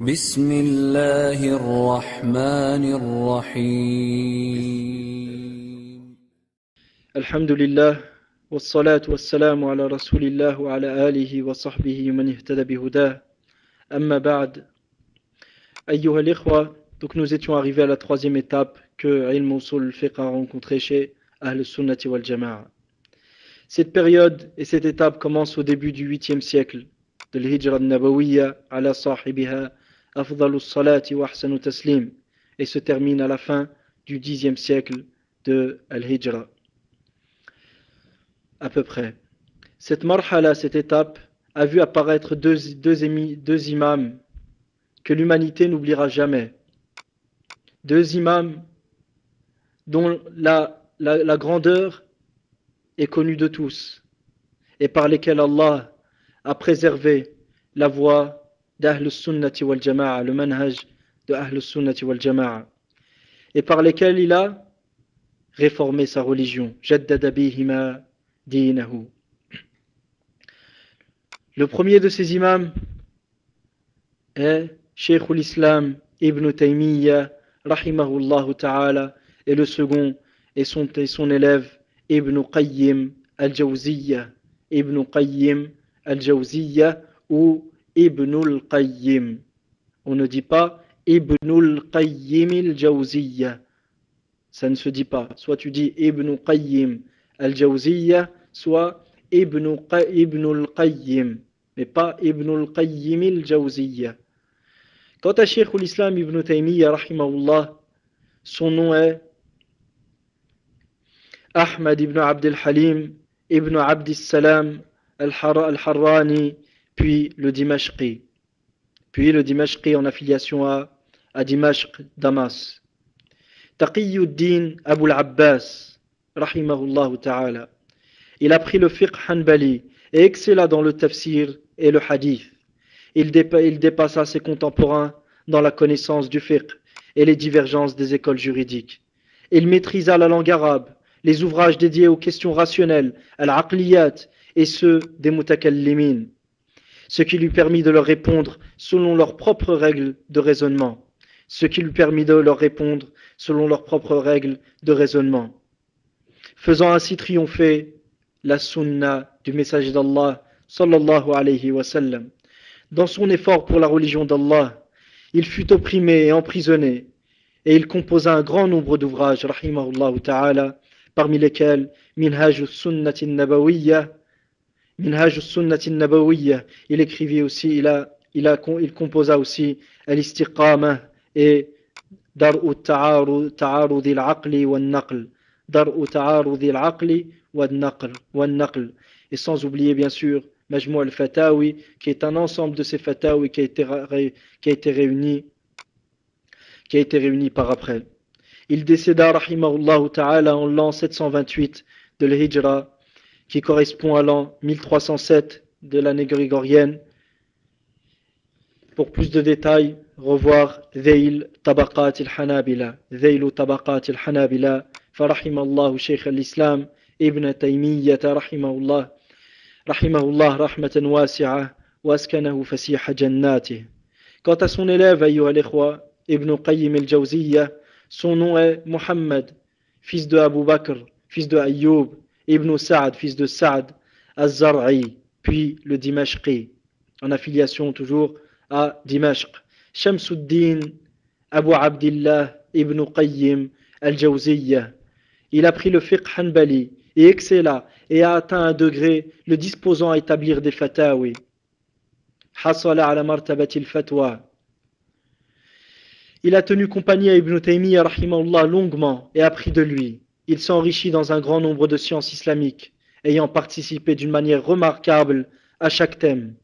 بسم الله الرحمن الرحيم الحمد لله والصلاة والسلام على رسول الله وعلى آله وصحبه من اهتدى بهداه أما بعد أيها الإخوة. Donc nous étions arrivés à la troisième étape que Ilm Usul al-Fiqh a rencontré chez Ahl Sunnati wal Jama'a. Cette période et cette étape commence au début du 8e siècle de l'Hijra al-Nabawiyya ala sahibiha afdalu salati wa ahsanu taslim et se termine à la fin du 10e siècle de al-Hijra à peu près. Cette marhala, cette étape, a vu apparaître deux imams que l'humanité n'oubliera jamais. Deux imams dont la grandeur est connue de tous et par lesquels Allah a préservé la voie d'Ahl Sunnati wal Jama'a, le manhaj de Ahl Sunnati wal Jama'a, et par lesquels il a réformé sa religion. Jaddada bihima dinahu. Le premier de ces imams est Cheikh al-Islam Ibn Taymiyyah rahimahullah ta'ala, et le second est son élève Ibn Qayyim al-Jawziyya, Ibn Qayyim al-Jawziyya ou Ibn al-Qayyim. On ne dit pas Ibn al-Qayyim al-Jawziyya, ça ne se dit pas. Soit tu dis Ibn Qayyim al-Jawziyya, soit Ibn al-Qayyim, mais pas Ibn al-Qayyim al-Jawziyya. Quant à Cheikh al-Islam Ibn Taymiyyah rahimahullah, son nom est Ahmad ibn Abd al-Halim ibn Abd al-Salam al-Harrani, puis le Dimashqi en affiliation à Dimashq, Damas. Taqiyuddin Abu al-Abbas rahimahullah ta'ala. Il a pris le fiqh hanbali et excella dans le tafsir et le hadith. Il dépassa ses contemporains dans la connaissance du fiqh et les divergences des écoles juridiques. Il maîtrisa la langue arabe, les ouvrages dédiés aux questions rationnelles, al-aqliyat, et ceux des mutakallimin, ce qui lui permit de leur répondre selon leurs propres règles de raisonnement. Faisant ainsi triompher la sunna du messager d'Allah sallallahu alayhi wa sallam. Dans son effort pour la religion d'Allah, il fut opprimé et emprisonné, et il composa un grand nombre d'ouvrages, rahimahullah ta'ala, parmi lesquels Minhaj al-Sunnati al-Nabawiyya. Il écrivit aussi, il composa aussi Al-Istiqamah et Dar'u Ta'arud al-Aqli wal-Naql. Et sans oublier bien sûr Majmou al-Fatawi, qui est un ensemble de ces fatawi qui a été réuni par après. Il décéda rahimahullah ta'ala en l'an 728 de l'Hijra, qui correspond à l'an 1307 de l'année grégorienne. Pour plus de détails, revoir Dhayl Tabaqat al-Hanabila, farahimallahu Shaykh al-Islam Ibn Taymiyyah rahimahullah rahmatan wasi'ah wa askanahu fasiha jannatih. Quant à son élève, ayyuha al-ikhwa, Ibn Qayyim al-Jawziyya, son nom est Muhammad, fils de Abu Bakr, fils de Ayyub, Ibn Sa'd, fils de Sa'd, Az-Zar'i, puis le Dimashqi, en affiliation toujours à Dimashq. Shamsuddin Abu Abdillah Ibn Qayyim al-Jawziyya. Il a pris le fiqh hanbali et excella et a atteint un degré le disposant à établir des fatawi. Hasala ala martabati al-fatwa. Il a tenu compagnie à Ibn Taymiyyah rahimahullah longuement et appris de lui. Il s'enrichit dans un grand nombre de sciences islamiques, ayant participé d'une manière remarquable à chaque thème.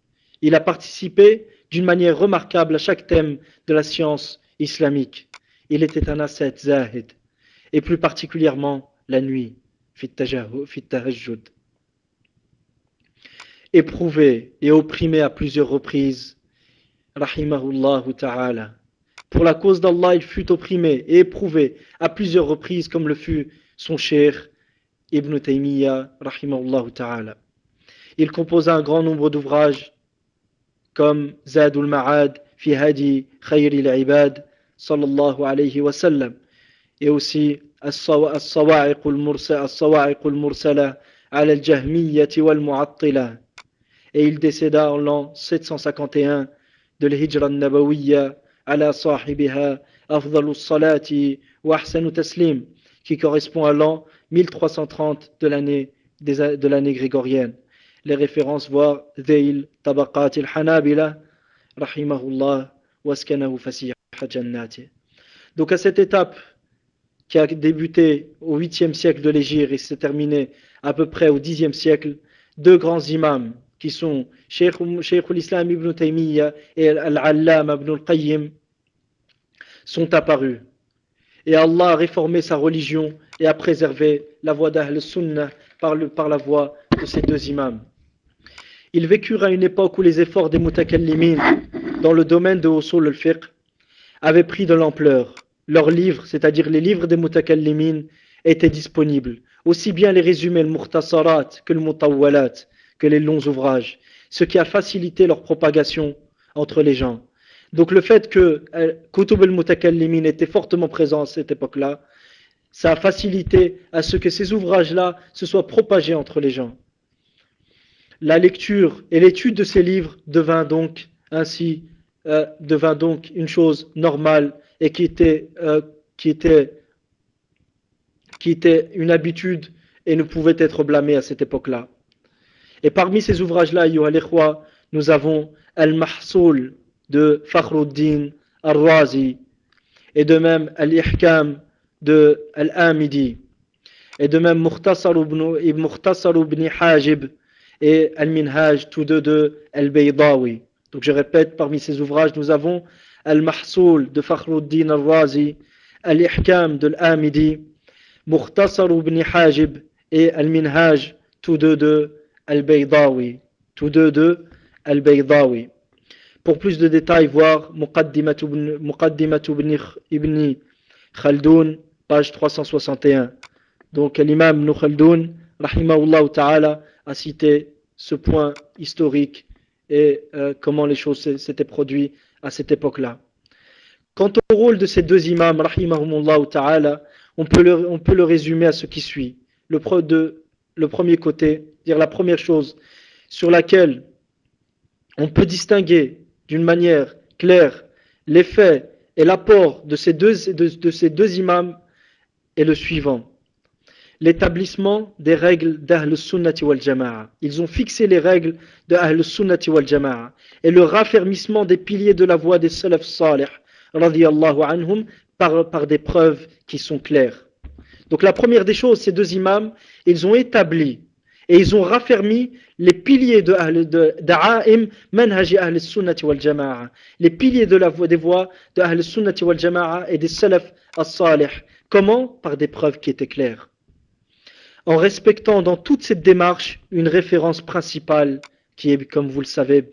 Il a participé d'une manière remarquable à chaque thème de la science islamique. Il était un ascète zahid, et plus particulièrement la nuit, fit tahajjud. Éprouvé et opprimé à plusieurs reprises, rahimahullah ta'ala. Pour la cause d'Allah, il fut opprimé et éprouvé à plusieurs reprises, comme le fut son cheikh Ibn Taymiyyah rahimahullah ta'ala. Il composa un grand nombre d'ouvrages comme Zadul Ma'ad في هدي خير العباد صلى الله عليه وسلم. Et aussi الصواعق المرسلة على الجهمية والمعطلة. Et il décéda en l'an 751 de l'Hijra Nabawiyya ala sahibiha afdalu salati wa ahsanu taslim, qui correspond à l'an 1330 de l'année grégorienne. Les références voient Dhail Tabaqat al-Hanabila rahimahullah waskanahu fasih jannati. Donc à cette étape qui a débuté au 8e siècle de l'Hégire et s'est terminée à peu près au 10e siècle, deux grands imams qui sont Cheikh al-Islam ibn Taymiyyah et Al-Allama ibn al-Qayyim sont apparus. Et Allah a réformé sa religion et a préservé la voie d'Ahl Sunnah par la voie de ces deux imams. Ils vécurent à une époque où les efforts des mutakallimin dans le domaine de Usul al-Fiqh avaient pris de l'ampleur. Leurs livres, c'est-à-dire les livres des mutakallimin, étaient disponibles. Aussi bien les résumés, le mukhtasarat, que le mutawwalat, que les longs ouvrages, ce qui a facilité leur propagation entre les gens. Donc le fait que Kutub al-Mutakallimin était fortement présent à cette époque-là, ça a facilité à ce que ces ouvrages-là se soient propagés entre les gens. La lecture et l'étude de ces livres devint donc une chose normale et qui était une habitude et ne pouvait être blâmée à cette époque-là. Et parmi ces ouvrages-là, nous avons Al-Mahsoul de Fakhruddin Al-Razi, et de même Al-Ihkam de Al-Amidi, et de même Mukhtasar ibn Hajib et Al-Minhaj, tous deux de Al-Baydawi. Donc je répète, parmi ces ouvrages, nous avons Al-Mahsoul de Fakhruddin Al-Razi, Al-Ihkam de Al-Amidi, Mukhtasar ibn Hajib et Al-Minhaj, tous deux de Al-Baydawi. Pour plus de détails, voir Muqaddimat ibn Khaldoun, page 361. Donc l'imam Ibn Khaldoun, rahimahullah ta'ala, a cité ce point historique et comment les choses s'étaient produites à cette époque-là. Quant au rôle de ces deux imams, rahimahumullah ta'ala, on peut le résumer à ce qui suit. Le premier côté, dire la première chose sur laquelle on peut distinguer d'une manière claire l'effet et l'apport de ces deux imams est le suivant. L'établissement des règles d'Ahl Sunnati wal Jama'a. Ils ont fixé les règles de Ahl Sunnati wal Jama'a et le raffermissement des piliers de la voie des Salaf Salih radiyallahu anhum par des preuves qui sont claires. Donc la première des choses, ces deux imams, ils ont établi et ils ont raffermi les piliers d'A'aim Manhaji Ahl Sunnati wal Jama'a, les piliers des voies de Ahl Sunnati wal Jama'a et des Salaf as-Salih. Comment? Par des preuves qui étaient claires. En respectant dans toute cette démarche une référence principale qui est, comme vous le savez,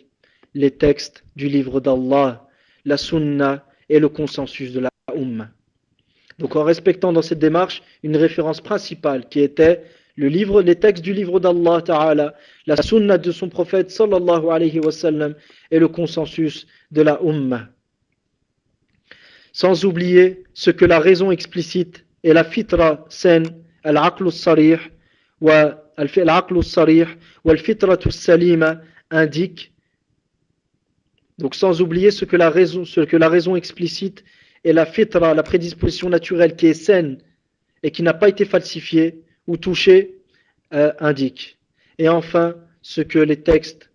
les textes du livre d'Allah, la Sunna et le consensus de la Ummah. Donc en respectant dans cette démarche une référence principale qui était les textes du livre d'Allah Ta'ala, la Sunna de son prophète sallallahu alayhi wa sallam et le consensus de la Ummah. Sans oublier ce que la raison explicite et la fitra saine, al-aql al-sarih wa al-fitra al-salima indiquent. Donc sans oublier ce que la raison explicite et la fitra, la prédisposition naturelle qui est saine et qui n'a pas été falsifiée ou touchée, indiquent. Et enfin, ce que les textes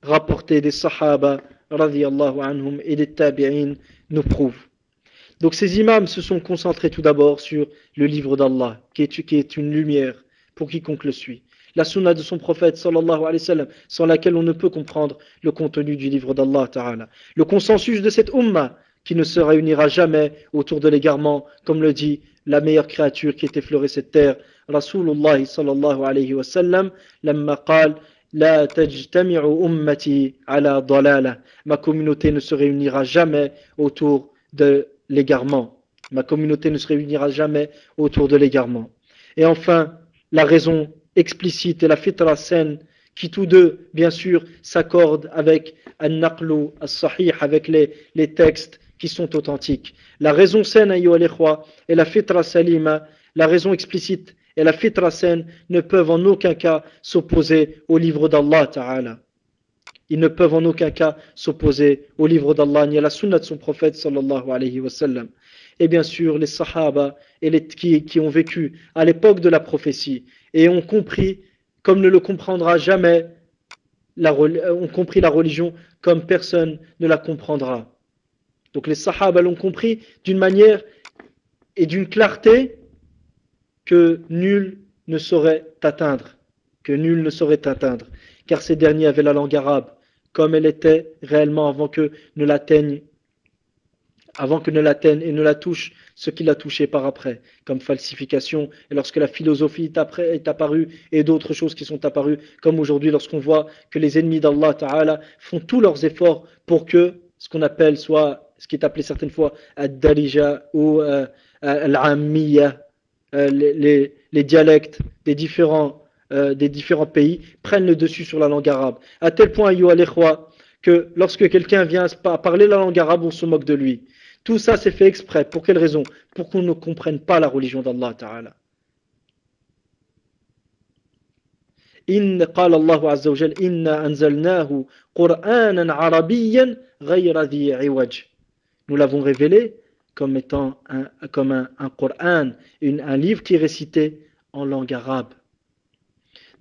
rapportés des Sahaba radiyallahu anhum et des Tabi'in nous prouvent. Donc ces imams se sont concentrés tout d'abord sur le livre d'Allah, qui est une lumière pour quiconque le suit. La sunna de son prophète sallallahu alayhi wa sallam, sans laquelle on ne peut comprendre le contenu du livre d'Allah ta'ala. Le consensus de cette ummah, qui ne se réunira jamais autour de l'égarement, comme le dit la meilleure créature qui ait effleuré cette terre, Rasulullah sallallahu alayhi wa sallam, lamma qal la tajtami'u ummati ala dalala. Ma communauté ne se réunira jamais autour de l'égarement. Ma communauté ne se réunira jamais autour de l'égarement. Et enfin, la raison explicite et la fitra saine qui tous deux, bien sûr, s'accordent avec al-naqlu as-sahih, avec les textes qui sont authentiques. La raison saine, ayyuha al-ikhwa, et la fitra salima, la raison explicite et la fitra saine ne peuvent en aucun cas s'opposer au livre d'Allah Ta'ala. Ils ne peuvent en aucun cas s'opposer au livre d'Allah ni à la sunna de son prophète sallallahu alayhi wa sallam. Et bien sûr, les sahaba et qui ont vécu à l'époque de la prophétie et ont compris, comme ne le comprendra jamais, ont compris la religion comme personne ne la comprendra. Donc les sahaba l'ont compris d'une manière et d'une clarté que nul ne saurait atteindre. Que nul ne saurait atteindre. Car ces derniers avaient la langue arabe comme elle était réellement avant que ne l'atteigne et ne la touche ce qui l'a touché par après, comme falsification, et lorsque la philosophie est apparue, et d'autres choses qui sont apparues, comme aujourd'hui lorsqu'on voit que les ennemis d'Allah Ta'ala font tous leurs efforts pour que ce qu'on appelle soit, ce qui est appelé certaines fois ad-darija ou al-ammiya, les dialectes des différents pays prennent le dessus sur la langue arabe. À tel point, ayyuha al-ikhwa, que lorsque quelqu'un vient à parler la langue arabe, on se moque de lui. Tout ça c'est fait exprès. Pour quelle raison? Pour qu'on ne comprenne pas la religion d'Allah Ta'ala. قال الله عز وجل إنا أنزلناه قرآنا عربيا غير ذي عوج. Nous l'avons révélé comme étant un Coran, un livre qui est récité en langue arabe.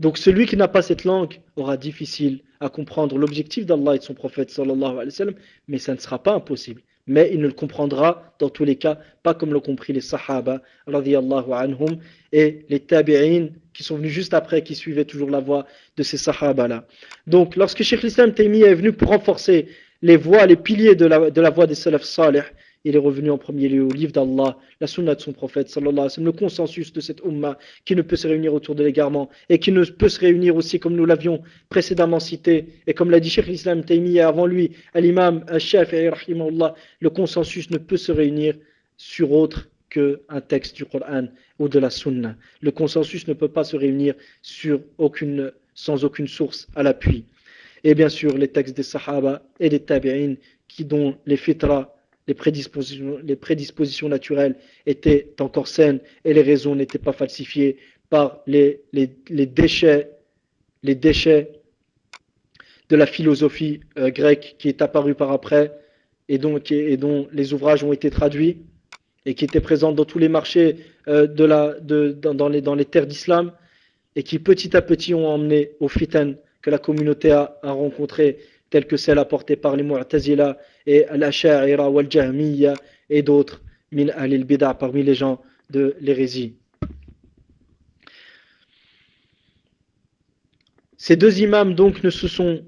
Donc celui qui n'a pas cette langue aura difficile à comprendre l'objectif d'Allah et de son prophète sallallahu alayhi wa sallam, mais ça ne sera pas impossible. Mais il ne le comprendra dans tous les cas pas comme l'ont compris les sahaba radiyallahu anhum et les tabi'in qui sont venus juste après, qui suivaient toujours la voie de ces sahaba là. Donc lorsque Cheikh l'Islam Taymiyyah est venu pour renforcer les piliers de la voie des salaf salih, il est revenu en premier lieu au livre d'Allah, la sunna de son prophète sallallahu alayhi wa sallam, le consensus de cette umma qui ne peut se réunir autour de l'égarement et qui ne peut se réunir aussi comme nous l'avions précédemment cité et comme l'a dit Cheikh l'Islam Taymiyyah avant lui, à l'imam al-Shafi'i rahimahullah, le consensus ne peut se réunir sur autre qu'un texte du Coran ou de la sunna. Le consensus ne peut pas se réunir sans aucune source à l'appui. Et bien sûr les textes des sahaba et des tabi'in dont les fitras, les prédispositions naturelles étaient encore saines et les raisons n'étaient pas falsifiées par les déchets de la philosophie grecque qui est apparue par après et dont les ouvrages ont été traduits et qui étaient présents dans tous les marchés dans les terres d'islam et qui petit à petit ont emmené au fitan que la communauté a rencontré, telles que celles apportées par les Mu'tazila et l'Asha'ira ou al-Jahmiya et d'autres min al-Bid'a parmi les gens de l'hérésie. Ces deux imams donc ne se sont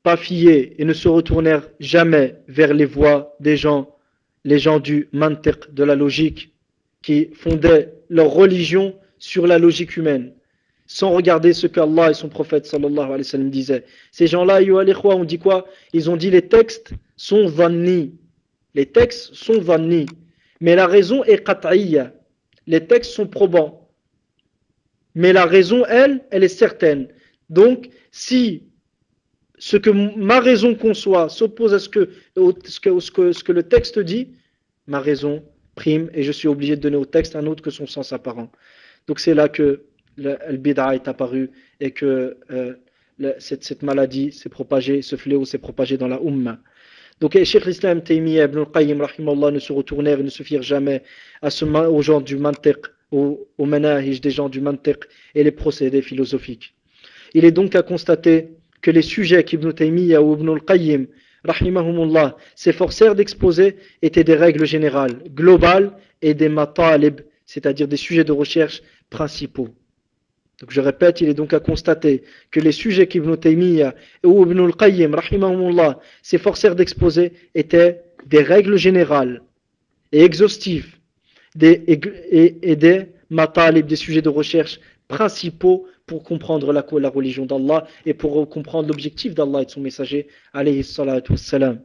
pas fiés et ne se retournèrent jamais vers les voies des gens, les gens du mantiq, de la logique, qui fondaient leur religion sur la logique humaine, sans regarder ce qu'Allah et son prophète sallallahu alayhi wa sallam disaient. Ces gens-là, on dit quoi? Ils ont dit les textes sont dhanni. Les textes sont dhanni. Mais la raison est qat'iyya. Les textes sont probants. Mais la raison, elle est certaine. Donc, si ce que ma raison conçoit s'oppose à ce que le texte dit, ma raison prime et je suis obligé de donner au texte un autre que son sens apparent. Donc c'est là que le bid'a est apparu et que cette maladie s'est propagée, ce fléau s'est propagé dans la umma. Donc Cheikh l'Islam Taymiyyah ibn al-Qayyim rahimahullah ne se retournèrent et ne se firent jamais aux gens du mantiq, aux manahij des gens du mantiq et les procédés philosophiques. Il est donc à constater que les sujets qu'Ibn Taymiyyah ou Ibn al-Qayyim rahimahumullah s'efforcèrent d'exposer étaient des règles générales, globales et des matalib, c'est-à-dire des sujets de recherche principaux. Donc je répète, il est donc à constater que les sujets qu'Ibn Taymiyyah ou Ibn al-Qayyim rahimahumullah s'efforcèrent d'exposer étaient des règles générales et exhaustives et des matalib, des sujets de recherche principaux pour comprendre la religion d'Allah et pour comprendre l'objectif d'Allah et de son messager alayhi salatu wassalam.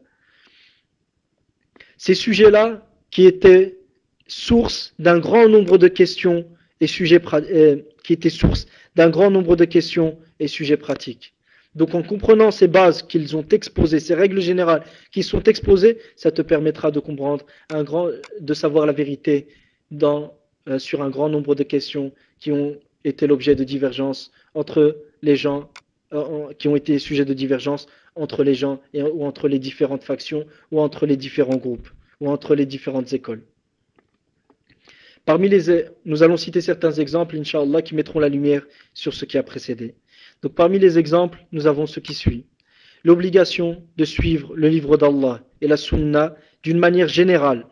Ces sujets-là qui étaient source d'un grand nombre de questions et sujets qui était source d'un grand nombre de questions et sujets pratiques. Donc en comprenant ces bases qu'ils ont exposées, ces règles générales qui sont exposées, ça te permettra de comprendre de savoir la vérité sur un grand nombre de questions qui ont été l'objet de divergences entre les gens, qui ont été sujets de divergence entre les gens ou entre les différentes factions ou entre les différents groupes ou entre les différentes écoles. Nous allons citer certains exemples, Inch'Allah, qui mettront la lumière sur ce qui a précédé. Donc parmi les exemples, nous avons ce qui suit. L'obligation de suivre le livre d'Allah et la sunna d'une manière générale.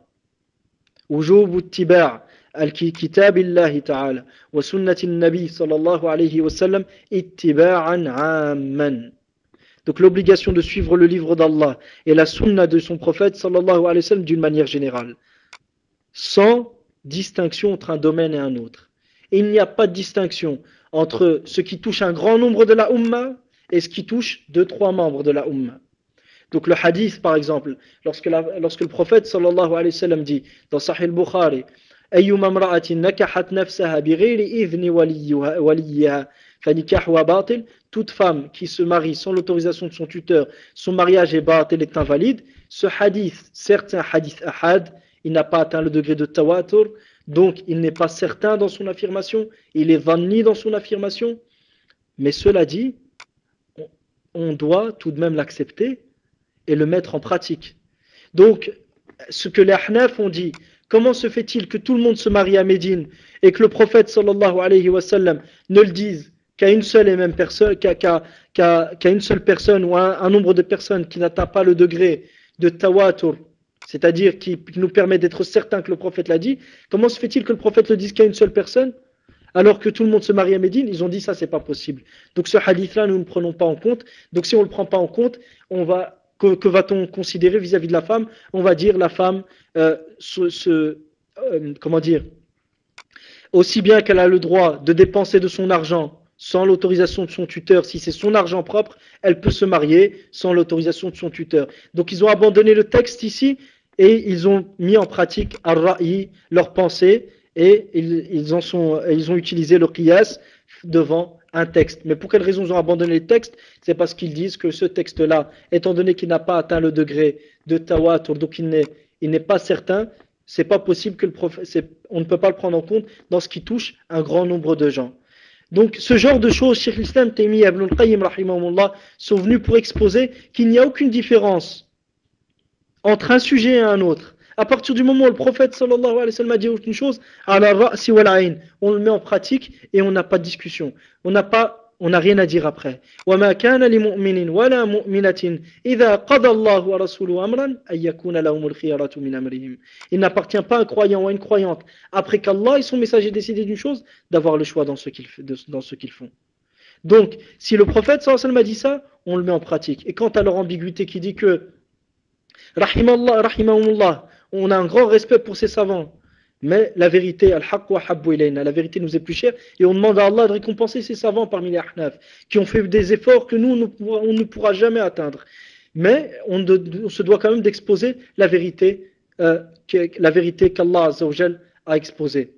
وجوب اتباع الكتاب الله تعالى وسنة النبي صلى الله عليه وسلم اتباعا عاما. Donc l'obligation de suivre le livre d'Allah et la sunna de son prophète sallallahu alayhi wa sallam d'une manière générale, sans distinction entre un domaine et un autre. Et il n'y a pas de distinction entre ce qui touche un grand nombre de la Ummah et ce qui touche 2-3 membres de la Ummah. Donc le hadith par exemple, lorsque le prophète sallallahu alayhi wa sallam dit dans Sahih al-Bukhari أيما امرأة نكحت نفسها بغير إذن وليها فنكاحها باطل, toute femme qui se marie sans l'autorisation de son tuteur, son mariage est batil, est invalide. Ce hadith, certes c'est un hadith ahad, il n'a pas atteint le degré de tawatur, donc il n'est pas certain dans son affirmation, il est vanni dans son affirmation, mais cela dit, on doit tout de même l'accepter et le mettre en pratique. Donc, ce que les Ahnaf ont dit, comment se fait-il que tout le monde se marie à Médine et que le prophète sallallahu alayhi wa sallam ne le dise qu'à une seule et même personne, qu'à une seule personne ou un nombre de personnes qui n'atteint pas le degré de tawatur, c'est-à-dire qui nous permet d'être certain que le prophète l'a dit. Comment se fait-il que le prophète le dise qu'à une seule personne alors que tout le monde se marie à Médine? Ils ont dit ça, c'est pas possible. Donc ce hadith-là, nous ne le prenons pas en compte. Donc si on ne le prend pas en compte, que va-t-on considérer vis-à-vis de la femme? On va dire la femme, comment dire, aussi bien qu'elle a le droit de dépenser de son argent sans l'autorisation de son tuteur, si c'est son argent propre, elle peut se marier sans l'autorisation de son tuteur. Donc ils ont abandonné le texte ici et ils ont mis en pratique ar-ra'i, leur pensée, et ils ont utilisé le qiyas devant un texte. Mais pour quelle raison ils ont abandonné le texte? C'est parce qu'ils disent que ce texte-là, étant donné qu'il n'a pas atteint le degré de tawatur, donc il n'est pas certain, c'est pas possible que on ne peut pas le prendre en compte dans ce qui touche un grand nombre de gens. Donc ce genre de choses, Cheikh l'Islam Taymiyyah Ibn al-Qayyim rahimahumullah sont venus pour exposer qu'il n'y a aucune différence entre un sujet et un autre. À partir du moment où le prophète sallallahu alayhi wa sallam a dit aucune chose, ala ra'si wal ayn, on le met en pratique et on n'a pas de discussion. On n'a rien à dire après. وَمَا كَانَ لِمُؤْمِنٍ وَلَا مُؤْمِنَةٍ إِذَا قَضَى اللَّهُ وَرَسُولُهُ أَمْرًا أَن يَكُونَ لَهُمُ الْخِيَرَةُ مِنْ أَمْرِهِمْ. Il n'appartient pas à un croyant ou à une croyante, après qu'Allah et son messager décident d'une chose, d'avoir le choix dans ce qu'ils font. Donc, si le prophète sallallahu alayhi wa sallam a dit ça, on le met en pratique. Et quant à leur ambiguïté qui dit que rahimahumullah, on a un grand respect pour ces savants, mais la vérité, al-haqq wa habbu ilayna, la vérité nous est plus chère, et on demande à Allah de récompenser ces savants parmi les Ahnaf, qui ont fait des efforts que nous, on ne pourra jamais atteindre. Mais on se doit quand même d'exposer la vérité qu'Allah Azza wa Jal a exposée.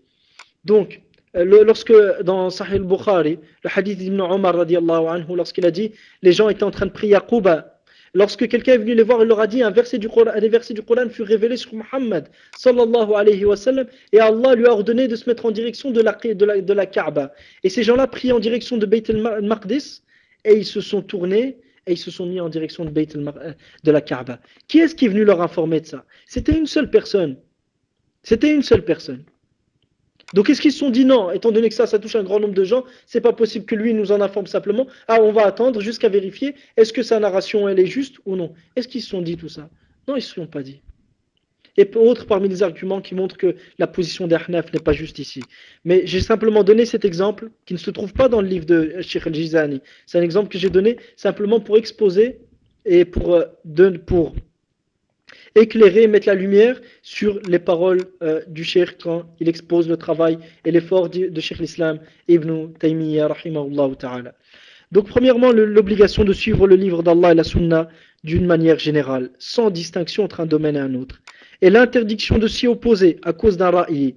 Donc, lorsque dans Sahih al-Bukhari, le hadith d'Ibn Omar radiallahu anhu, lorsqu'il a dit, les gens étaient en train de prier à Quba, lorsque quelqu'un est venu les voir, il leur a dit des versets du Coran furent révélés sur Muhammad sallallahu alayhi wa sallam, et Allah lui a ordonné de se mettre en direction de la Kaaba. Et ces gens-là priaient en direction de Bayt al-Maqdis, et ils se sont tournés et ils se sont mis en direction de la Kaaba. Qui est-ce qui est venu leur informer de ça? C'était une seule personne. Donc est-ce qu'ils se sont dit non, étant donné que ça touche un grand nombre de gens, c'est pas possible que lui nous en informe simplement. On va attendre jusqu'à vérifier est-ce que sa narration elle est juste ou non. Est-ce qu'ils se sont dit tout ça? Non, ils ne se sont pas dit. Et autre parmi les arguments qui montrent que la position d'Ahnaf n'est pas juste ici. Mais j'ai simplement donné cet exemple qui ne se trouve pas dans le livre de Sheikh al-Jizani. C'est un exemple que j'ai donné simplement pour exposer et pour éclairer, mettre la lumière sur les paroles du Cheikh quand il expose le travail et l'effort de Cheikh l'Islam Ibn Taymiyyah rahimahullah ta'ala. Donc premièrement, l'obligation de suivre le livre d'Allah et la Sunna d'une manière générale, sans distinction entre un domaine et un autre. Et l'interdiction de s'y opposer à cause d'un ra'i,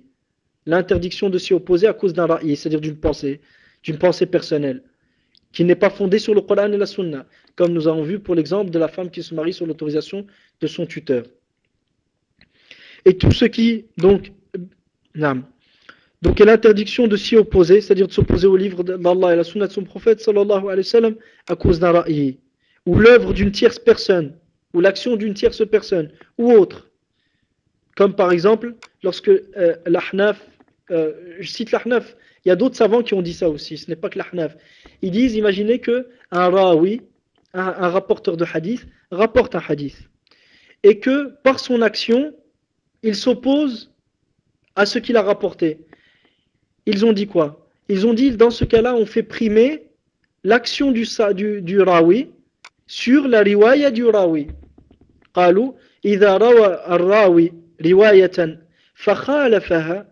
l'interdiction de s'y opposer à cause d'un ra'i, c'est-à-dire d'une pensée personnelle, qui n'est pas fondée sur le Coran et la Sunna, comme nous avons vu pour l'exemple de la femme qui se marie sur l'autorisation de son tuteur. Et tout ce qui, donc l'interdiction de s'y opposer, c'est-à-dire de s'opposer au livre d'Allah et la Sunna de son prophète, sallallahu alayhi wa sallam, à cause d'un ra'i, ou l'œuvre d'une tierce personne, ou l'action d'une tierce personne, ou autre. Comme par exemple, lorsque l'Ahnaf, je cite l'Ahnaf, il y a d'autres savants qui ont dit ça aussi, ce n'est pas que l'Ahnaf. Ils disent, imaginez qu'un rawi, un rapporteur de hadith, rapporte un hadith, et que par son action, il s'oppose à ce qu'il a rapporté. Ils ont dit quoi? Ils ont dit, dans ce cas-là, on fait primer l'action du rawi sur la riwaya du rawi. قالوا إذا روى الراوي رواية فخالفها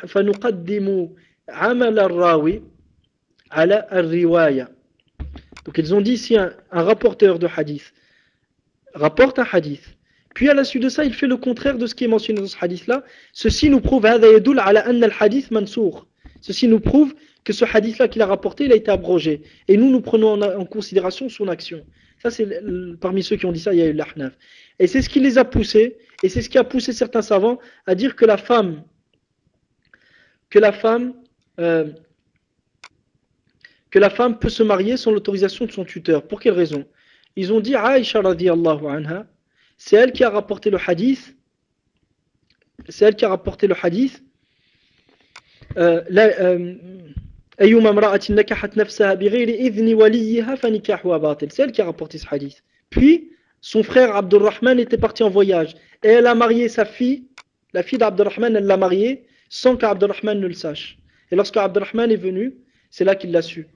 فنقدم عمل الراوي على الرواية. Donc ils ont dit, si un rapporteur de hadith rapporte un hadith, puis à la suite de ça il fait le contraire de ce qui est mentionné dans ce hadith là, ceci nous prouve ceci nous prouve que ce hadith là qu'il a rapporté, il a été abrogé, et nous prenons en considération son action. Ça, c'est parmi ceux qui ont dit ça, il y a eu l'Ahnaf. Et c'est ce qui les a poussés, et c'est ce qui a poussé certains savants à dire que la femme peut se marier sans l'autorisation de son tuteur. Pour quelle raison? Ils ont dit, Aïcha radiyallahu anha, c'est elle qui a rapporté le hadith, c'est elle qui a rapporté ce hadith. Puis son frère Abdurrahman était parti en voyage et elle a marié sa fille, la fille d'Abdurrahman, elle l'a mariée sans qu'Abdurrahman ne le sache. Et lorsque Abdurrahman est venu, c'est là qu'il l'a su.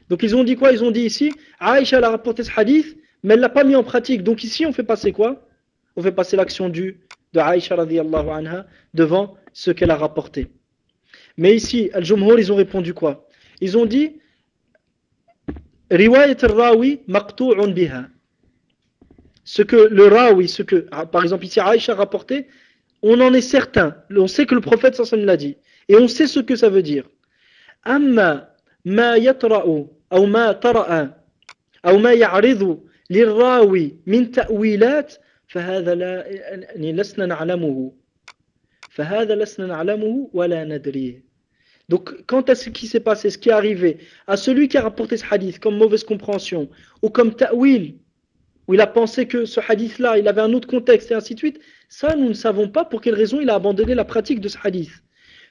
Donc ils ont dit quoi? Ils ont dit ici, Aïcha a rapporté ce hadith, mais elle l'a pas mis en pratique. Donc ici on fait passer quoi? On fait passer l'action de Aïcha radiyallahu anha devant ce qu'elle a rapporté. Mais ici, Al-Jumhur, ils ont répondu quoi? Ils ont dit Riwayat al-Rawi maqtu'un biha. Ce que le Rawi, par exemple ici Aïcha a rapporté, on en est certain. On sait que le prophète sallallahu l'a dit. Et on sait ce que ça veut dire. Amma ma yatra'u, ou ma tara'a, ou ma ya'ridu lirrawi min ta'wilat, فهذا لسنا نعلمه فهذا لسنا نعلمه ولا ندريه. Donc, quant à ce qui s'est passé, ce qui est arrivé à celui qui a rapporté ce hadith comme mauvaise compréhension ou comme ta'wil, où il a pensé que ce hadith-là, il avait un autre contexte et ainsi de suite, ça, nous ne savons pas pour quelle raison il a abandonné la pratique de ce hadith.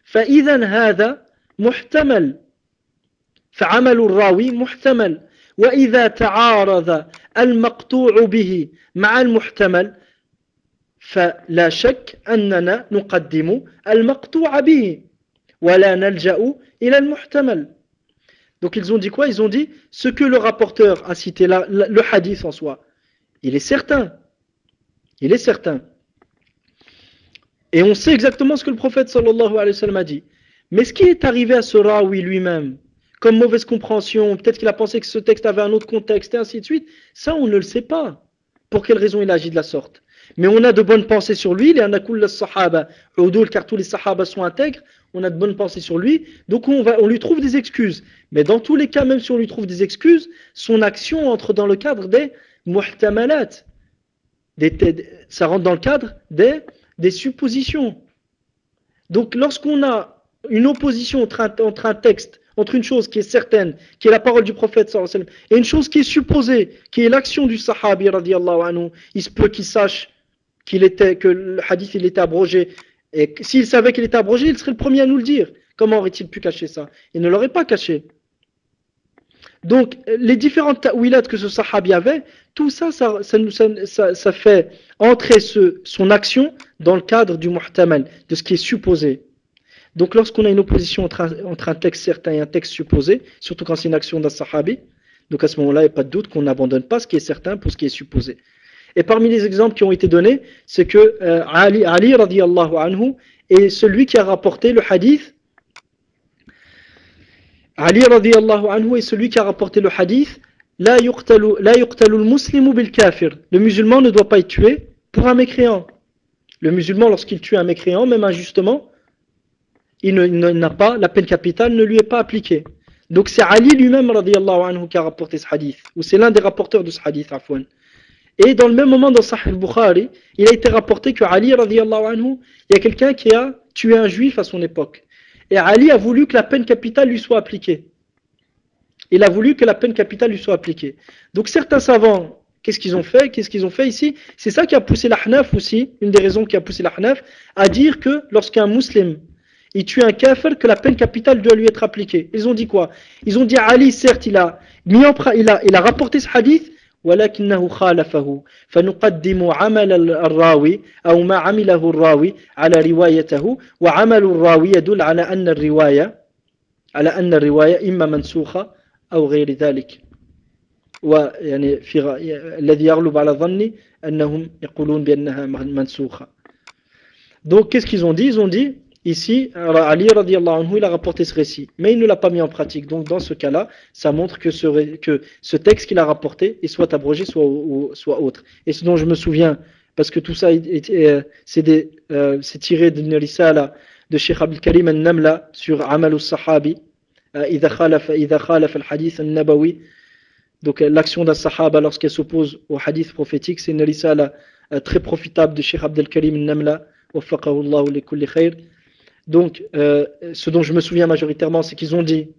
فَإِذَنْ هَذَا مُحْتَمَلْ فَعَمَلُ الرَّاوِي مُحْتَمَلْ وَإِذَا تَعَارَضَ الْمَقْطُوعُ بِهِ مَعَ الْمُحْتَمَلْ فَلَا شَكَّ أَنَّنَا نُقَدِّمُ الْمَقْطُوعَ بِهِ وَلَا نَلْجَأُ إِلَى الْمُحْتَمَلْ. Donc ils ont dit quoi? Ils ont dit ce que le rapporteur a cité là, le hadith en soi, il est certain. Il est certain. Et on sait exactement ce que le prophète sallallahu alayhi wa sallam a dit. Mais ce qui est arrivé à ce rawi lui-même, comme mauvaise compréhension, peut-être qu'il a pensé que ce texte avait un autre contexte et ainsi de suite, ça on ne le sait pas. Pour quelle raison il agit de la sorte? Mais on a de bonnes pensées sur lui, car tous les sahaba sont intègres, on a de bonnes pensées sur lui, donc on lui trouve des excuses. Mais dans tous les cas, même si on lui trouve des excuses, son action entre dans le cadre des muhtamalat. Ça rentre dans le cadre des suppositions. Donc lorsqu'on a une opposition entre un texte, entre une chose qui est certaine, qui est la parole du prophète sallallahu alayhi wa sallam, et une chose qui est supposée, qui est l'action du sahabi radiyallahu anhu, il se peut qu'il sache que le hadith il était abrogé, et s'il savait qu'il était abrogé, il serait le premier à nous le dire. Comment aurait-il pu cacher ça? Il ne l'aurait pas caché. Donc les différentes ta'wilat que ce sahabi avait, tout ça fait entrer son action dans le cadre du muhtamal, de ce qui est supposé. Donc lorsqu'on a une opposition entre un texte certain et un texte supposé, surtout quand c'est une action d'un sahabi, donc à ce moment-là il n'y a pas de doute qu'on n'abandonne pas ce qui est certain pour ce qui est supposé. Et parmi les exemples qui ont été donnés, c'est que Ali radiyallahu anhu est celui qui a rapporté le hadith. Ali radiyallahu anhu est celui qui a rapporté le hadith. La yuqtalu al-muslimu bil kafir. Le musulman ne doit pas être tué pour un mécréant. Le musulman, lorsqu'il tue un mécréant, même injustement, n'a pas, la peine capitale ne lui est pas appliquée. Donc c'est Ali lui-même radiyallahu anhu qui a rapporté ce hadith, ou c'est l'un des rapporteurs de ce hadith, afwan. Et dans le même moment dans Sahih al-Bukhari, il a été rapporté que Ali radiyallahu anhu, il y a quelqu'un qui a tué un juif à son époque. Et Ali a voulu que la peine capitale lui soit appliquée. Il a voulu que la peine capitale lui soit appliquée. Donc certains savants, qu'est-ce qu'ils ont fait ici? C'est ça qui a poussé l'Ahnaf aussi, une des raisons qui a poussé l'Ahnaf, à dire que lorsqu'un musulman il tue un kafir, que la peine capitale doit lui être appliquée. Ils ont dit quoi? Ils ont dit Ali, certes, il a rapporté ce hadith, ولكنه خالفه فنقدم عمل الراوي أو ما عمله الراوي على روايته وعمل الراوي يدل على أن الرواية إما منسوخة أو غير ذلك ويعني الذي يغلب على ظني أنهم يقولون بأنها منسوخة. Donc qu'est-ce qu'ils ont dit? Ils ont dit ici, Ali radiallahu anhu, il a rapporté ce récit, mais il ne l'a pas mis en pratique. Donc dans ce cas-là, ça montre que ce texte qu'il a rapporté est soit abrogé, soit autre. Et ce dont je me souviens, parce que tout ça c'est tiré d'une risala de Cheikh Abdel Karim al-Namla sur Amal al-Sahabi, إذا خالف الحديث النبوي. Donc l'action d'un sahaba lorsqu'elle s'oppose au hadith prophétique, c'est une risala très profitable de Cheikh Abdel Karim al-Namla, waffaqahu Allah li kulli khair. Donc, ce dont je me souviens majoritairement, c'est qu'ils ont dit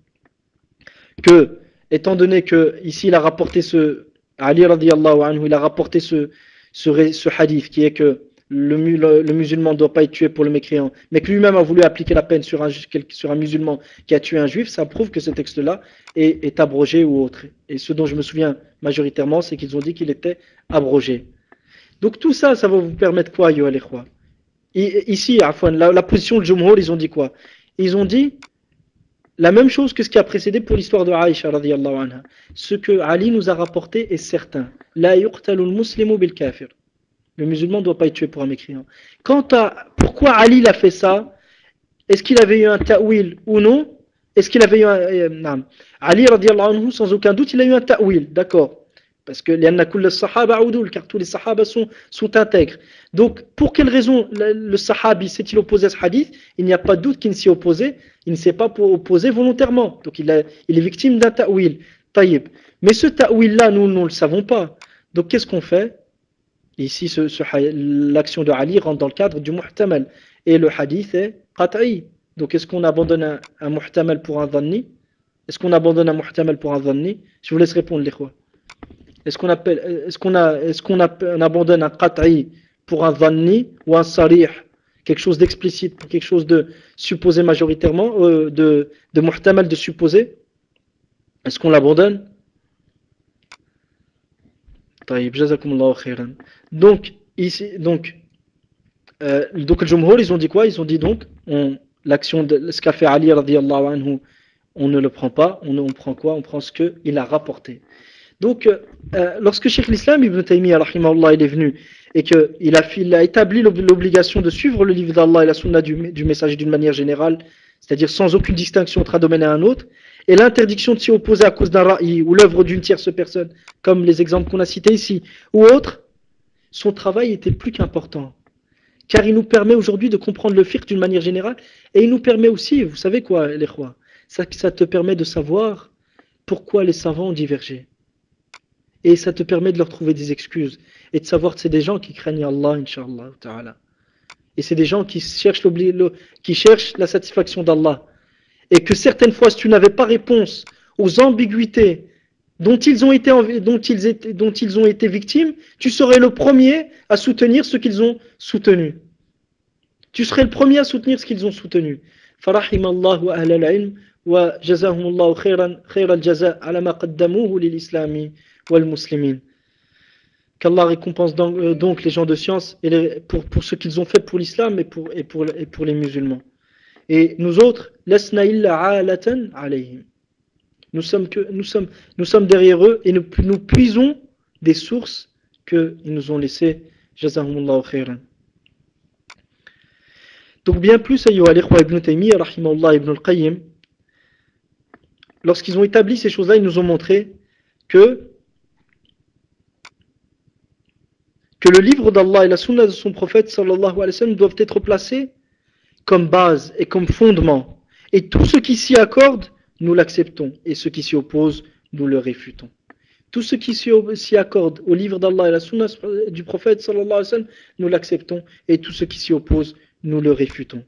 que, étant donné que ici il a rapporté Ali radiyallahu anhu, il a rapporté ce hadith qui est que le musulman ne doit pas être tué pour le mécréant, mais que lui-même a voulu appliquer la peine sur un musulman qui a tué un juif, ça prouve que ce texte-là est abrogé ou autre. Et ce dont je me souviens majoritairement, c'est qu'ils ont dit qu'il était abrogé. Donc tout ça, ça va vous permettre quoi, yo al-ikhwa? Ici, la position de Jumhur, ils ont dit quoi? Ils ont dit la même chose que ce qui a précédé pour l'histoire de Aïcha radiyallahu anha. Ce que Ali nous a rapporté est certain. La yuqtalul muslimu bil kafir. Le musulman ne doit pas être tué pour un mécréant. Quant à pourquoi Ali a fait ça, est-ce qu'il avait eu un ta'wil ou non? Est-ce qu'il avait eu un Ali radiyallahu anhu, sans aucun doute, il a eu un ta'wil, d'accord? Parce que car tous les sahaba sont intègres. Donc, pour quelle raison le sahabi s'est-il opposé à ce hadith? Il n'y a pas de doute qu'il ne s'y opposait. Il ne s'est pas opposé volontairement. Donc, il est victime d'un ta'wil. Taïb. Mais ce ta'wil-là, nous ne le savons pas. Donc, qu'est-ce qu'on fait? Ici, l'action de Ali rentre dans le cadre du muhtamal. Et le hadith est qat'i. Donc, est-ce qu'on abandonne un muhtamal pour un dhanni? Est-ce qu'on abandonne un muhtamal pour un dhanni? Je vous laisse répondre, les khois. Est-ce qu'on abandonne un qat'i pour un dhanni ou un sarih, quelque chose d'explicite pour quelque chose de supposé majoritairement, de muhtamal de supposé? Est-ce qu'on l'abandonne? طيب جزاكم الله خيرا. Donc ici, donc le Jumhur, ils ont dit quoi? Ils ont dit donc l'action de ce qu'a fait Ali radiyallahu anhu, on ne le prend pas, on prend quoi? On prend ce qu'il a rapporté. Donc, lorsque Cheikh l'Islam Ibn Taymiyyah rahimahullah, il est venu et qu'il a établi l'obligation de suivre le livre d'Allah et la sunna du messager d'une manière générale, c'est-à-dire sans aucune distinction entre un domaine et un autre, et l'interdiction de s'y opposer à cause d'un ra'i ou l'œuvre d'une tierce personne, comme les exemples qu'on a cités ici, ou autres, son travail était plus qu'important. Car il nous permet aujourd'hui de comprendre le fiqh d'une manière générale, et il nous permet aussi, vous savez quoi, les khois, ça te permet de savoir pourquoi les savants ont divergé. Et ça te permet de leur trouver des excuses. Et de savoir que c'est des gens qui craignent Allah, Inch'Allah ta'ala. Et c'est des gens qui cherchent la satisfaction d'Allah. Et que certaines fois, si tu n'avais pas réponse aux ambiguïtés dont ils ont été victimes, tu serais le premier à soutenir ce qu'ils ont soutenu. Tu serais le premier à soutenir ce qu'ils ont soutenu. فرحم الله أهل العلم وجزاهم الله خير الجزاء على ما قدموه للإسلام والمسلمين. Qu'Allah récompense donc les gens de science pour ce qu'ils ont fait pour l'islam et pour les musulmans. Et nous autres, لسنا إلا عالة عليهم. Nous sommes derrière eux et nous puisons des sources qu'ils nous ont laissées. Jazahumullahu khairan. Donc bien plus, ayyuha al-ikhwa, Ibn Taymiyyah, rahimahullah, Ibn al-Qayyim, lorsqu'ils ont établi ces choses-là, ils nous ont montré que le livre d'Allah et la sunna de son prophète sallallahu alayhi wa sallam doivent être placés comme base et comme fondement. Et tout ce qui s'y accorde, nous l'acceptons. Et ce qui s'y oppose, nous le réfutons. Tout ce qui s'y accorde au livre d'Allah et la sunna du prophète sallallahu alayhi wa sallam, nous l'acceptons. Et tout ce qui s'y oppose, nous le réfutons.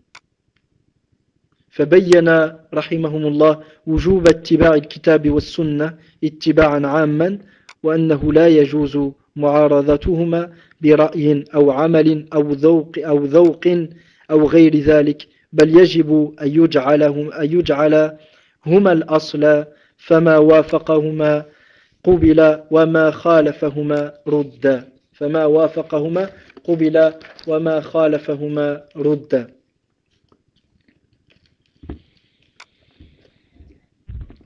فبين رحمهم الله وجوب اتباع الكتاب والسنة اتباعا عاما وأنه لا يجوز معارضتهما برأي أو عمل أو ذوق أو غير ذلك بل يجب أن يجعل هما الأصل فما وافقهما قبل وما خالفهما رد فما وافقهما قبل وما خالفهما رد.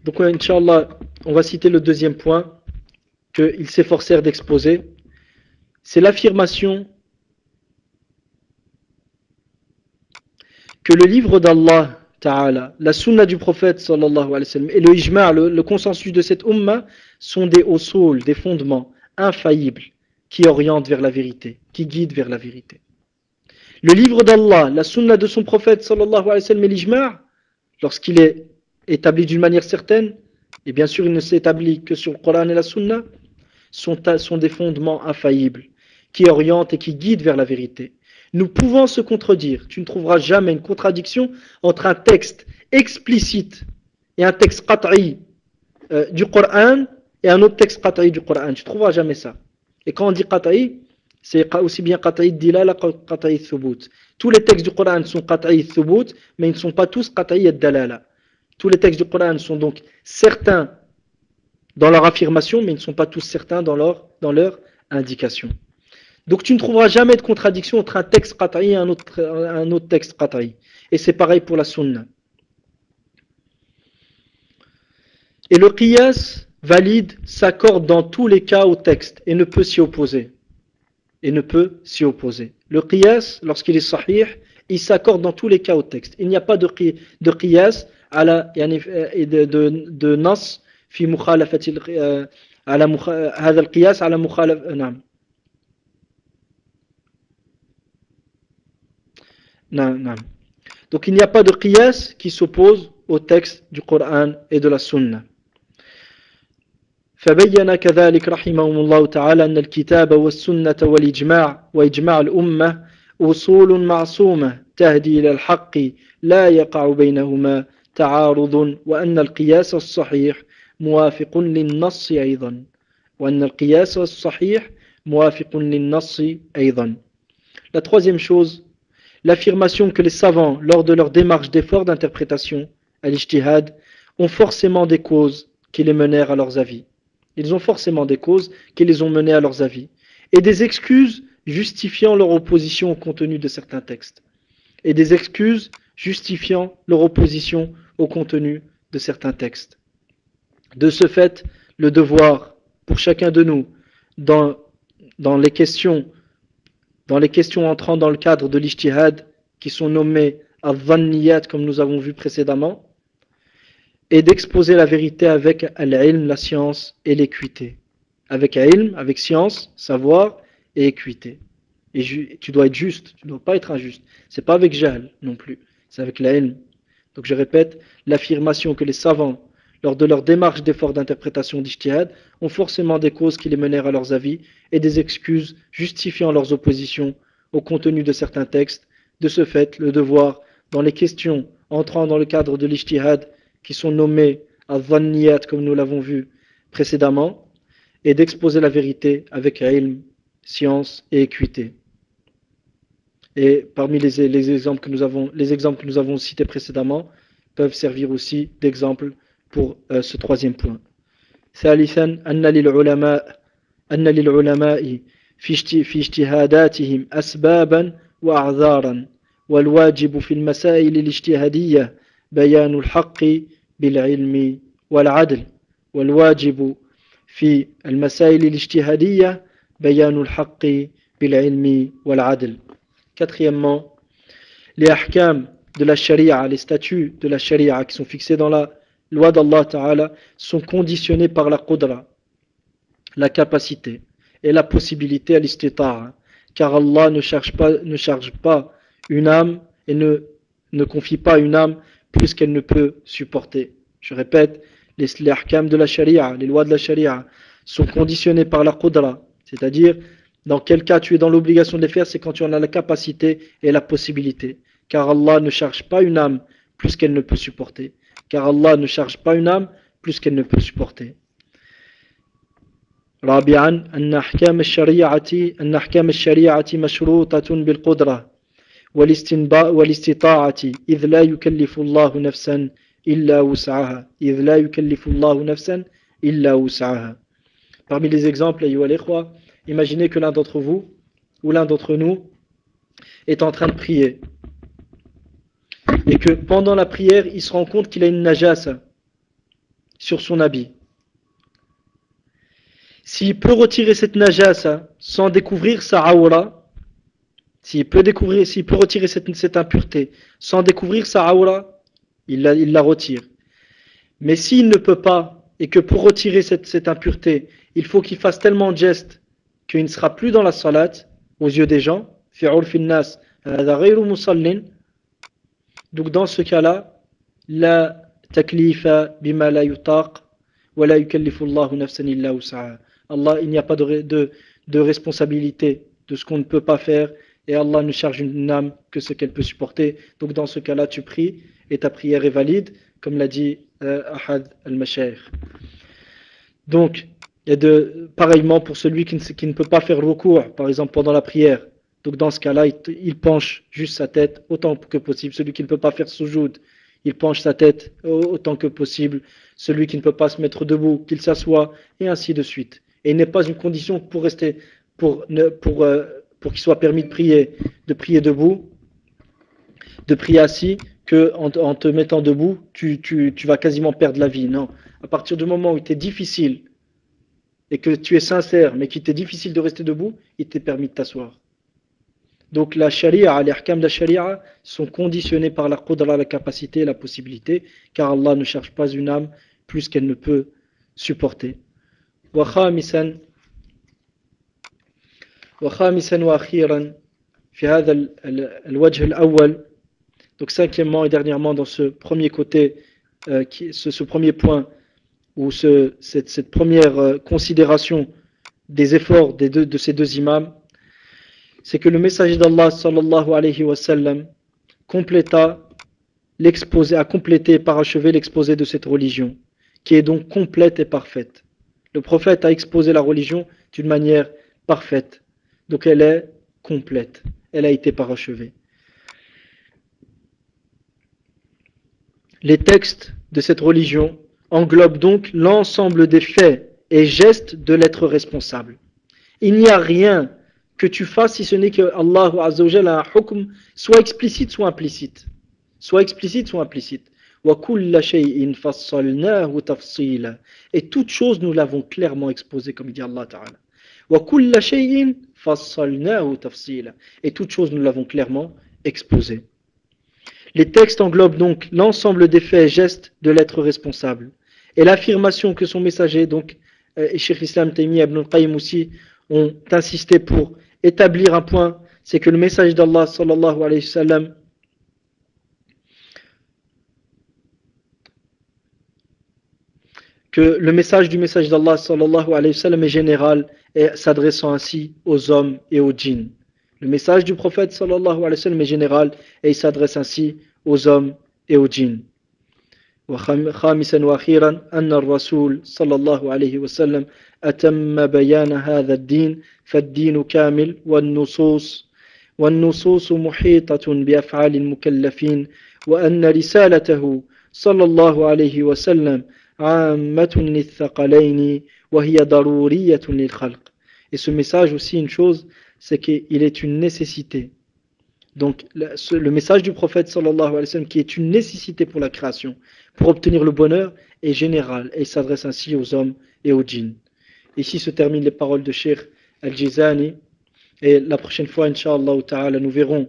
Donc, Inch'Allah, on va citer le deuxième point qu'ils s'efforcèrent d'exposer. C'est l'affirmation que le livre d'Allah Ta'ala, la sunna du prophète sallallahu alayhi wa sallam, et le ijma', le consensus de cette umma, sont des usul, des fondements infaillibles qui orientent vers la vérité, qui guident vers la vérité. Le livre d'Allah, la sunna de son prophète sallallahu alayhi wa sallam et l'ijma', lorsqu'il est établi d'une manière certaine, et bien sûr il ne s'établit que sur le Coran et la sunna, sont des fondements infaillibles qui orientent et qui guident vers la vérité. Nous pouvons se contredire. Tu ne trouveras jamais une contradiction entre un texte explicite et un texte qat'i du Coran et un autre texte qat'i du Coran. Tu ne trouveras jamais ça. Et quand on dit qat'i, c'est aussi bien qat'i dilala que qat'i thubut. Tous les textes du Coran sont qat'i thubut, mais ils ne sont pas tous qat'i dalala. Tous les textes du Coran sont donc certains dans leur affirmation, mais ils ne sont pas tous certains dans leur indication. Donc tu ne trouveras jamais de contradiction entre un texte qat'i et un autre texte qat'i. Et c'est pareil pour la sunna. Et le qiyas valide s'accorde dans tous les cas au texte et ne peut s'y opposer. Le qiyas, lorsqu'il est sahih, il s'accorde dans tous les cas au texte. Il n'y a pas de qiyas de nas في مخالفة على هذا القياس على مخالفة نعم. Donc il n'y a pas de qiyas qui s'oppose au texte du Coran et de la Sunna. فبين كذلك رحمهم الله تعالى أن الكتاب والسنة والإجماع وإجماع الأمة أصول معصومة تهدي إلى الحق لا يقع بينهما تعارض وأن القياس الصحيح موافق للنص أيضا وأن القياس الصحيح موافق للنص أيضا. La troisième chose, l'affirmation que les savants, lors de leur démarche d'effort d'interprétation, à l'ijtihad, ont forcément des causes qui les menèrent à leurs avis. Ils ont forcément des causes qui les ont menés à leurs avis. Et des excuses justifiant leur opposition au contenu de certains textes. Et des excuses justifiant leur opposition au contenu de certains textes. De ce fait, le devoir pour chacun de nous, dans les questions entrant dans le cadre de l'ijtihad, qui sont nommées al-dhanniyat, comme nous avons vu précédemment, est d'exposer la vérité avec al-ilm, la science et l'équité. Avec ilm, avec science, savoir et équité. Et tu dois être juste, tu ne dois pas être injuste. C'est pas avec jahl non plus, c'est avec l'ilm. Donc je répète, l'affirmation que les savants, lors de leur démarche d'effort d'interprétation d'ijtihad, ont forcément des causes qui les menèrent à leurs avis et des excuses justifiant leurs oppositions au contenu de certains textes. De ce fait, le devoir, dans les questions entrant dans le cadre de l'ijtihad, qui sont nommées al-dhanniyat, comme nous l'avons vu précédemment, est d'exposer la vérité avec ilm, science et équité. Et parmi les exemples que nous avons cités précédemment peuvent servir aussi d'exemple pour ce troisième point. ثالثا أن للعلماء في اجتهاداتهم أسبابا وأعذارا والواجب في المسائل الاجتهادية بيان الحق بالعلم والعدل والواجب في المسائل الاجتهادية بيان الحق بالعلم والعدل. Quatrièmement, les ahkam de la sharia, les statuts de la sharia qui sont fixés dans la loi d'Allah Ta'ala sont conditionnés par la qudra, la capacité et la possibilité à l'istita'a, car Allah ne charge pas une âme et ne ne confie pas à une âme plus qu'elle ne peut supporter. Je répète, les ahkam de la sharia, les lois de la sharia sont conditionnées par la qudra, c'est-à-dire dans quel cas tu es dans l'obligation de les faire, c'est quand tu en as la capacité et la possibilité. Car Allah ne charge pas une âme plus qu'elle ne peut supporter. Car Allah ne charge pas une âme plus qu'elle ne peut supporter. رابعا أن أحكام الشريعة مشروطة بالقدرة والاستطاعة إذ لا يكلف الله نفسا إلا وسعها. Parmi les exemples, imaginez que l'un d'entre vous ou l'un d'entre nous est en train de prier et que pendant la prière, il se rend compte qu'il a une najasa sur son habit. S'il peut retirer cette najasa sans découvrir sa aura, s'il peut retirer cette impureté sans découvrir sa aura, il la retire. Mais s'il ne peut pas, et que pour retirer cette impureté, il faut qu'il fasse tellement de gestes qu'il ne sera plus dans la salat aux yeux des gens, donc dans ce cas-là, la taklifa bima la yutaq wa la yukallifu Allahu nafsan illa wus'aha. Allah, il n'y a pas de responsabilité de ce qu'on ne peut pas faire, et Allah ne charge une âme que ce qu'elle peut supporter. Donc dans ce cas-là, tu pries et ta prière est valide, comme l'a dit Ahad al-Mashayikh. Donc, pareillement pour celui qui ne peut pas faire recours, par exemple pendant la prière. Donc dans ce cas-là, il penche juste sa tête autant que possible. Celui qui ne peut pas faire soujoud, il penche sa tête autant que possible. Celui qui ne peut pas se mettre debout, qu'il s'assoie, et ainsi de suite. Et il n'est pas une condition pour qu'il soit permis de prier debout, de prier assis, que en te mettant debout, tu vas quasiment perdre la vie. Non. À partir du moment où il t'est difficile et que tu es sincère, mais qu'il t'est difficile de rester debout, il t'est permis de t'asseoir. Donc la sharia, les ahkam de la sharia sont conditionnés par la qudra, la capacité et la possibilité, car Allah ne cherche pas une âme plus qu'elle ne peut supporter. وخامسا وأخيرا في هذا الوجه الأول. Donc cinquièmement et dernièrement dans ce premier côté, ce premier point, ou cette première considération des efforts de ces deux imams, c'est que le messager d'Allah sallallahu alayhi wa sallam a complété et parachevé l'exposé de cette religion, qui est donc complète et parfaite. Le prophète a exposé la religion d'une manière parfaite, donc elle est complète, elle a été parachevée. Les textes de cette religion englobent donc l'ensemble des faits et gestes de l'être responsable. Il n'y a rien que tu fasses si ce n'est que Allah Azza wa Jalla a un hukm, soit explicite, soit implicite. Soit explicite, soit implicite. Et toute chose, nous l'avons clairement exposé, comme dit Allah Ta'ala. Et toute chose, nous l'avons clairement exposé. Les textes englobent donc l'ensemble des faits et gestes de l'être responsable. Et l'affirmation que son messager, donc, et Cheikh Islam Taymiyyah Ibn al-Qayyim aussi, ont insisté pour établir un point, c'est que le message d'Allah sallallahu alayhi wa sallam que le message du message d'Allah sallallahu alayhi wa sallam est général et s'adressant ainsi aux hommes et aux djinns. Le message du prophète sallallahu alayhi wa sallam est général et il s'adresse ainsi aux hommes et aux djinns. وخامسا وأخيرا أن الرسول صلى الله عليه وسلم أتم بيان هذا الدين فالدين كامل والنصوص محيطة بأفعال المكلفين وأن رسالته صلى الله عليه وسلم عامة للثقلين وهي ضرورية للخلق. Et ce message aussi, une chose, c'est qu'il est une nécessité. Donc le message du prophète sallallahu alayhi wa sallam, qui est une nécessité pour la création, pour obtenir le bonheur, est général et il s'adresse ainsi aux hommes et aux djinns. Ici se terminent les paroles de Cheikh Al-Jizani, et la prochaine fois, Inch'Allah ta'ala, nous verrons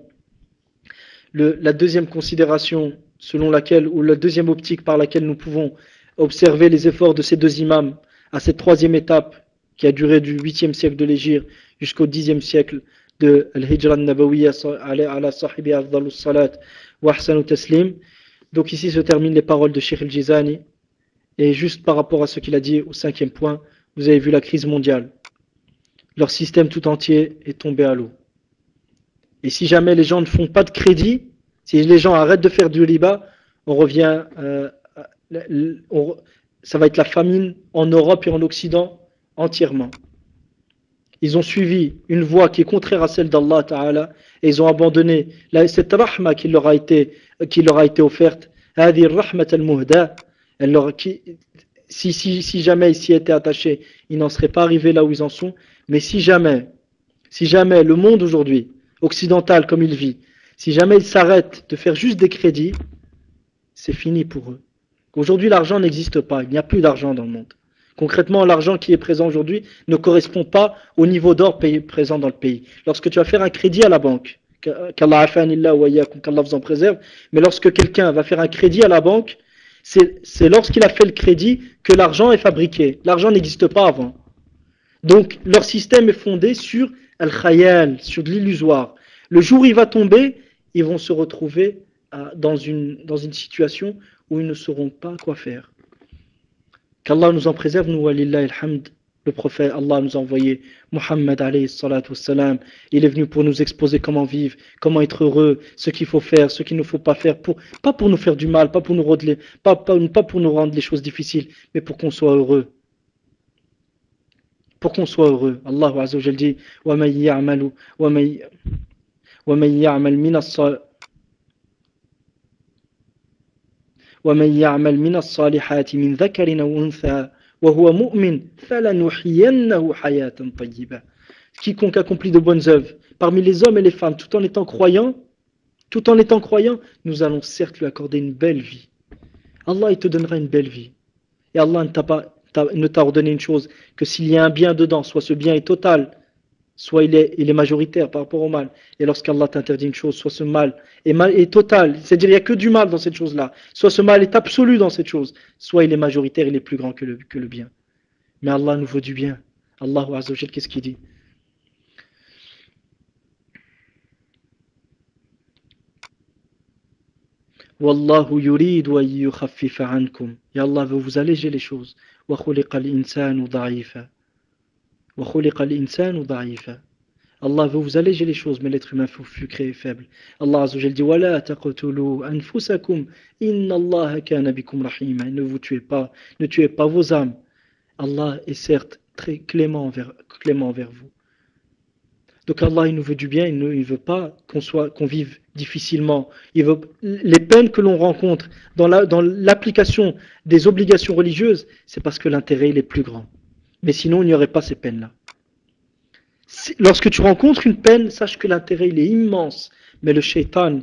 la deuxième considération selon laquelle, ou la deuxième optique par laquelle nous pouvons observer les efforts de ces deux imams à cette troisième étape qui a duré du 8e siècle de l'Hégire jusqu'au 10e siècle de Al-Hijra al-Nabawiyya ala sahibi afdalus salat wa ahsanu taslim. Donc ici se terminent les paroles de Cheikh al-Jizani. Et juste par rapport à ce qu'il a dit au 5e point, vous avez vu la crise mondiale. Leur système tout entier est tombé à l'eau. Et si jamais les gens ne font pas de crédit, si les gens arrêtent de faire du riba, on revient, ça va être la famine en Europe et en Occident entièrement. Ils ont suivi une voie qui est contraire à celle d'Allah Ta'ala et ils ont abandonné cette rahma qui leur a été offerte. هذه الرحمة المهداة. Si jamais ils s'y étaient attachés, ils n'en seraient pas arrivés là où ils en sont. Mais si jamais le monde aujourd'hui, occidental comme il vit, si jamais il s'arrête de faire juste des crédits, c'est fini pour eux. Aujourd'hui, l'argent n'existe pas, il n'y a plus d'argent dans le monde. Concrètement, l'argent qui est présent aujourd'hui ne correspond pas au niveau d'or présent dans le pays. Lorsque tu vas faire un crédit à la banque, qu'Allah vous en préserve, mais lorsque quelqu'un va faire un crédit à la banque, c'est lorsqu'il a fait le crédit que l'argent est fabriqué. L'argent n'existe pas avant. Donc, leur système est fondé sur al-khayal, sur de l'illusoire. Le jour où il va tomber, ils vont se retrouver dans une situation où ils ne sauront pas quoi faire. Qu'Allah nous en préserve, nous, walillahi alhamd. Le prophète, Allah nous a envoyé Muhammad alayhi salatu wassalam. Il est venu pour nous exposer comment vivre, comment être heureux, ce qu'il faut faire, ce qu'il ne faut pas faire, pas pour nous faire du mal, pas pour nous rendre les choses difficiles, mais pour qu'on soit heureux. Pour qu'on soit heureux. Allah Azza wa Jalla dit وَمَنْ يَعْمَلْ مِنَ الصَّالِحَاتِ مِنْ ذَكَرٍ أَوْ أُنْثَى وَهُوَ مُؤْمِنٌ فَلَنُحْيِيَنَّهُ حَيَاةً طَيِّبَةً. Quiconque accomplit de bonnes œuvres parmi les hommes et les femmes tout en étant croyant, nous allons certes lui accorder une belle vie. Allah, il te donnera une belle vie. Et Allah ne t'a ordonné une chose, que s'il y a un bien dedans, soit ce bien est total, soit il est majoritaire par rapport au mal. Et lorsqu'Allah t'interdit une chose, soit ce mal est total, c'est-à-dire il n'y a que du mal dans cette chose-là, soit ce mal est absolu dans cette chose, soit il est majoritaire, il est plus grand que le bien. Mais Allah nous veut du bien. Allahu Azza wa Jal, qu'est-ce qu'il dit? Wallahu yuridu an yukhaffifa ankum. Et Allah veut vous alléger les choses. Wa khuliqa al-insanu da'ifa. Allah veut vous alléger les choses, mais l'être humain fut créé faible. Allah Azza wa Jal dit wala taqtulu anfusakum inna Allaha kana bikum rahima. Ne vous tuez pas, ne tuez pas vos âmes. Allah est certes très clément envers vous. Donc Allah, il nous veut du bien, il ne veut pas qu'on vive difficilement. Les peines que l'on rencontre dans l'application des obligations religieuses, c'est parce que l'intérêt il est plus grand. Mais sinon, il n'y aurait pas ces peines-là. Lorsque tu rencontres une peine, sache que l'intérêt il est immense. Mais le shaitan,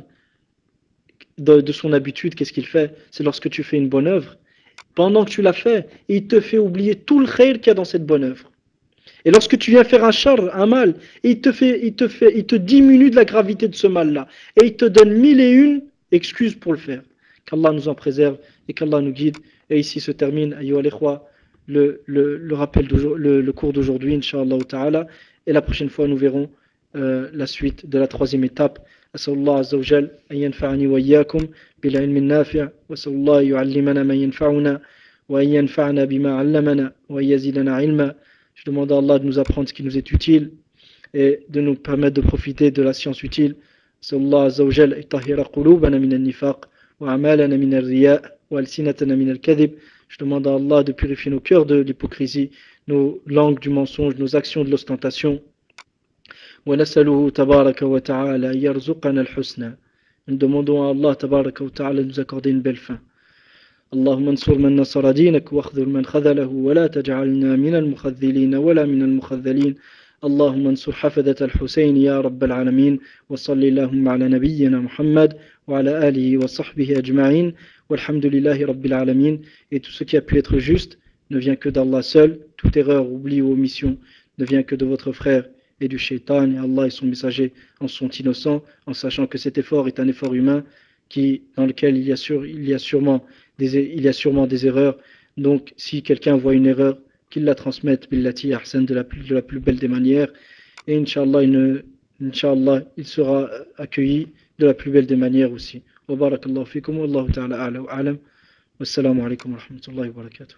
de son habitude, qu'est-ce qu'il fait? C'est lorsque tu fais une bonne œuvre, pendant que tu l'as fait, il te fait oublier tout le khayr qu'il y a dans cette bonne œuvre. Et lorsque tu viens faire un mal, il te diminue de la gravité de ce mal-là. Et il te donne 1001 excuses pour le faire. Qu'Allah nous en préserve et qu'Allah nous guide. Et ici se termine, ayyuha al-ikhwa, le rappel, le cours d'aujourd'hui, Inch'Allah ta'ala. Et la prochaine fois, nous verrons la suite de la 3e étape. As'alullah azza wa jal an yanfa'ani wa iyyakum bil ilmi nafi' wa sallallahu yu'allimana ma yanfa'una wa an yanfa'ana bima 'allamana wa yazidana 'ilma. Je demande à Allah de nous apprendre ce qui nous est utile et de nous permettre de profiter de la science utile. Sallallahu azza wa jal itahhira qulubana min an-nifaq wa a'malana min ar-riya' wa alsinatana min al-kadhib. Je demande à Allah de purifier nos cœurs de l'hypocrisie, nos langues du mensonge, nos actions de l'ostentation. ونسأله تبارك وتعالى يرزقنا الحسنى. Nous demandons à Allah تبارك وتعالى de nous accorder une belle fin. اللهم انصر من نصر دينك واخذل من خذله ولا تجعلنا من المخذلين ولا من المخذلين. اللهم انصر حفظة الحسين يا رب العالمين. وصل اللهم على نبينا محمد وعلى آله وصحبه أجمعين والحمد لله رب العالمين. Et tout ce qui a pu être juste ne vient que d'Allah seul. Toute erreur, oubli ou omission ne vient que de votre frère et du shaitan. Et Allah et son messager en sont innocents, en sachant que cet effort est un effort humain dans lequel il y a sûrement des erreurs. Donc si quelqu'un voit une erreur, qu'il la transmette billati ahsan, de la plus belle des manières. Et Inch'Allah, il ne Inch'Allah, il sera accueilli de la plus belle des manières aussi. Wa barakallahu fikum, wallahu ta'ala a'la wa a'lam. Wassalamu alaikum wa rahmatullahi wa barakatuh.